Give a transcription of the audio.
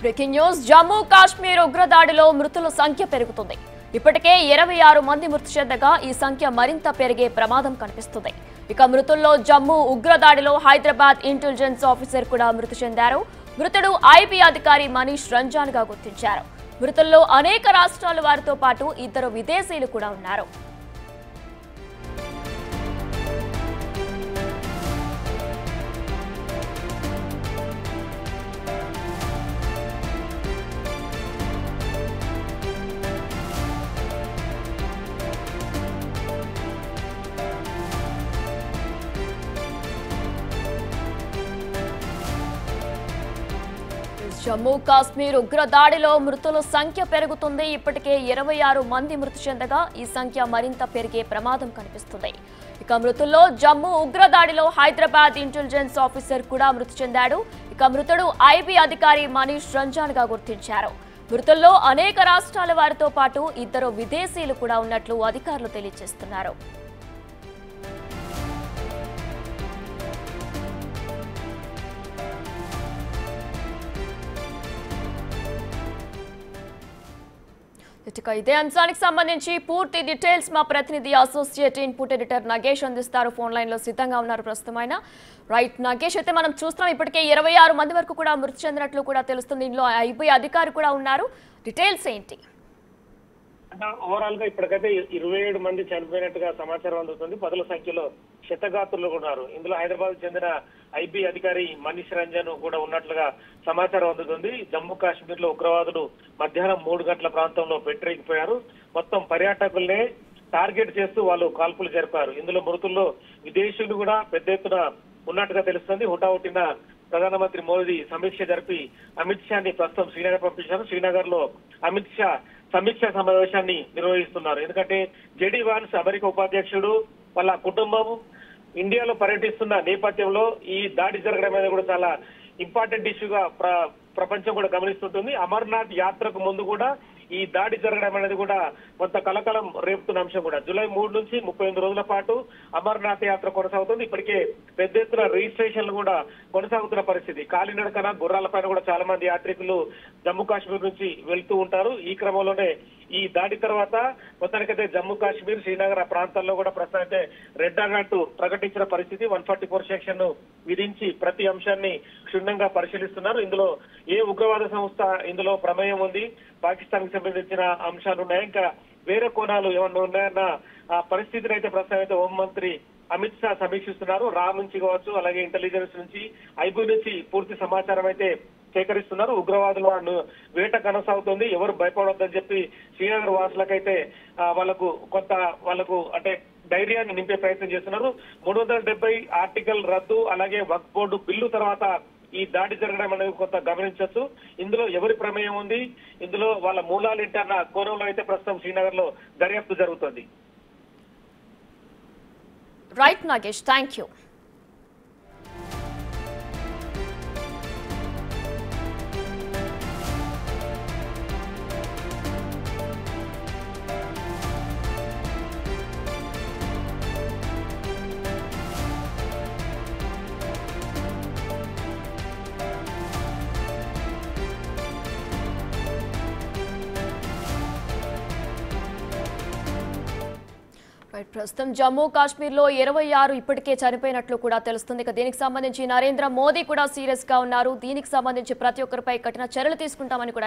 Breaking news Jammu Kashmir ఉగ్రదాడిలో మృతుల సంఖ్య పెరుగుతుంది. ఇప్పటికే 26 మంది మృతి చెందగా ఈ సంఖ్య మరింత పెరిగే ప్రమాదం కనిపిస్తుంది. ఇక మృతుల్లో జమ్మూ ఉగ్రదాడిలో హైదరాబాద్ ఇంటెలిజెన్స్ ఆఫీసర్ కూడా మృతి చెందారు. మృతుడు ఐబీ అధికారి మనీష్ రంజాన్ గా గుర్తించారు. మృతుల్లో అనేక రాష్ట్రాల వారితో పాటు ఇద్దరు విదేశీయులు కూడా ఉన్నారు. జమ్మూ కాశ్మీర్ ఉగ్రదాడిలో మృతుల సంఖ్య పెరుగుతుంది. ఇప్పటికే 26 మంది మృతి చెందగా ఈ సంఖ్య మరింత పెరిగే ప్రమాదం కనిపిస్తుంది. ఇక మృతుల్లో జమ్మూ ఉగ్రదాడిలో హైదరాబాద్ ఇంటెలిజెన్స్ ఆఫీసర్ కూడా మృతి చెందాడు. ఇక మృతుడు ఐబీ అధికారి మనీష్ రంజాన్ గా గుర్తించారు. మృతుల్లో అనేక రాష్ట్రాల వారితో పాటు ఇద్దరు విదేశీయులు కూడా ఉన్నట్లు అధికారులు తెలియజేస్తున్నారు. ఇదే అంశానికి సంబంధించి పూర్తి డీటెయిల్స్ మా ప్రతినిధి అసోసియేట్ ఇన్పుట్ ఎడిటర్ నగేష్ అందిస్తారు. ఫోన్ లైన్ లో సిద్ధంగా ఉన్నారు ప్రస్తుతమైన. రైట్ నగేష్, అయితే మనం చూస్తున్నాం ఇప్పటికే 26 మంది వరకు కూడా మృతి చెందినట్లు కూడా తెలుస్తుంది. ఇందులో ఐబీ అధికారి కూడా ఉన్నారు. డీటెయిల్స్ ఏంటి? ఓవరాల్ గా ఇప్పటికైతే 27 మంది చనిపోయినట్టుగా సమాచారం అందుతుంది. పదుల సంఖ్యలో క్షతగాత్రులు ఉన్నారు. ఇందులో హైదరాబాద్ చెందిన ఐబీ అధికారి మనీష్ రంజన్ కూడా ఉన్నట్లుగా సమాచారం అందుతుంది. జమ్మూ కాశ్మీర్ లో ఉగ్రవాదులు మధ్యాహ్నం 3 గంటల ప్రాంతంలో పెట్టిపోయారు. మొత్తం పర్యాటకుల్నే టార్గెట్ చేస్తూ వాళ్ళు కాల్పులు జరిపారు. ఇందులో మృతుల్లో విదేశీయులు కూడా పెద్ద ఎత్తున ఉన్నట్టుగా తెలుస్తుంది. హుటాహుటిన ప్రధానమంత్రి మోదీ సమీక్ష జరిపి అమిత్ షాని ప్రస్తుతం శ్రీనగర్ పంపించారు. శ్రీనగర్ లో అమిత్ షా సమీక్ష సమావేశాన్ని నిర్వహిస్తున్నారు. ఎందుకంటే జేడీ వాన్స్ అమెరికా ఉపాధ్యక్షుడు వాళ్ళ కుటుంబం ఇండియాలో పర్యటిస్తున్న నేపథ్యంలో ఈ దాడి జరగడం అనేది కూడా చాలా ఇంపార్టెంట్ ఇష్యూగా ప్రపంచం కూడా గమనిస్తుంటుంది. అమర్నాథ్ యాత్రకు ముందు కూడా ఈ దాడి జరగడం అనేది కూడా కొంత కలకలం రేపుతున్న అంశం కూడా. జూలై 3 నుంచి 38 రోజుల పాటు అమర్నాథ్ యాత్ర కొనసాగుతుంది. ఇప్పటికే పెద్ద ఎత్తున రిజిస్ట్రేషన్లు కూడా కొనసాగుతున్న పరిస్థితి. కాలినడకన గుర్రాల పైన కూడా చాలా మంది యాత్రికులు జమ్మూ కాశ్మీర్ నుంచి వెళ్తూ ఉంటారు. ఈ క్రమంలోనే ఈ దాడి తర్వాత మొత్తానికైతే జమ్మూ కాశ్మీర్ శ్రీనగర్ ప్రాంతాల్లో కూడా ప్రస్తుతం అయితే రెడ్ అలర్ట్ ప్రకటించిన పరిస్థితి. 144 సెక్షన్ విధించి ప్రతి అంశాన్ని క్షుణ్ణంగా పరిశీలిస్తున్నారు. ఇందులో ఏ ఉగ్రవాద సంస్థ ఇందులో ప్రమేయం ఉంది, పాకిస్తాన్ కి సంబంధించిన అంశాలు ఉన్నాయి, ఇంకా వేరే కోణాలు ఏమన్నా ఉన్నాయన్న ఆ పరిస్థితిని అయితే ప్రస్తుతం అయితే హోంమంత్రి అమిత్ షా సమీక్షిస్తున్నారు. రా నుంచి కావచ్చు, అలాగే ఇంటెలిజెన్స్ నుంచి, ఐబీ నుంచి పూర్తి సమాచారం అయితే సేకరిస్తున్నారు. ఉగ్రవాదుల వేట కొనసాగుతుంది, ఎవరు భయపడొద్దని చెప్పి శ్రీనగర్ వాసులకైతే వాళ్ళకు అంటే ధైర్యాన్ని నింపే ప్రయత్నం చేస్తున్నారు. 370 ఆర్టికల్ రద్దు, అలాగే వక్ఫ్ బోర్డు బిల్లు తర్వాత ఈ దాడి జరగడం అనేది కొంత గమనించవచ్చు. ఇందులో ఎవరి ప్రమేయం ఉంది, ఇందులో వాళ్ళ మూలాలు ఏంటన్న కోణంలో అయితే ప్రస్తుతం శ్రీనగర్ లో దర్యాప్తు జరుగుతుంది. Right Nagesh, thank you. ప్రస్తుతం జమ్మూ కాశ్మీర్ లో 26 ఇప్పటికే చనిపోయినట్లు కూడా తెలుస్తుంది. ఇక దీనికి సంబంధించి నరేంద్ర మోదీ కూడా సీరియస్ గా ఉన్నారు. దీనికి సంబంధించి ప్రతి ఒక్కరిపై కఠిన చర్యలు తీసుకుంటామని కూడా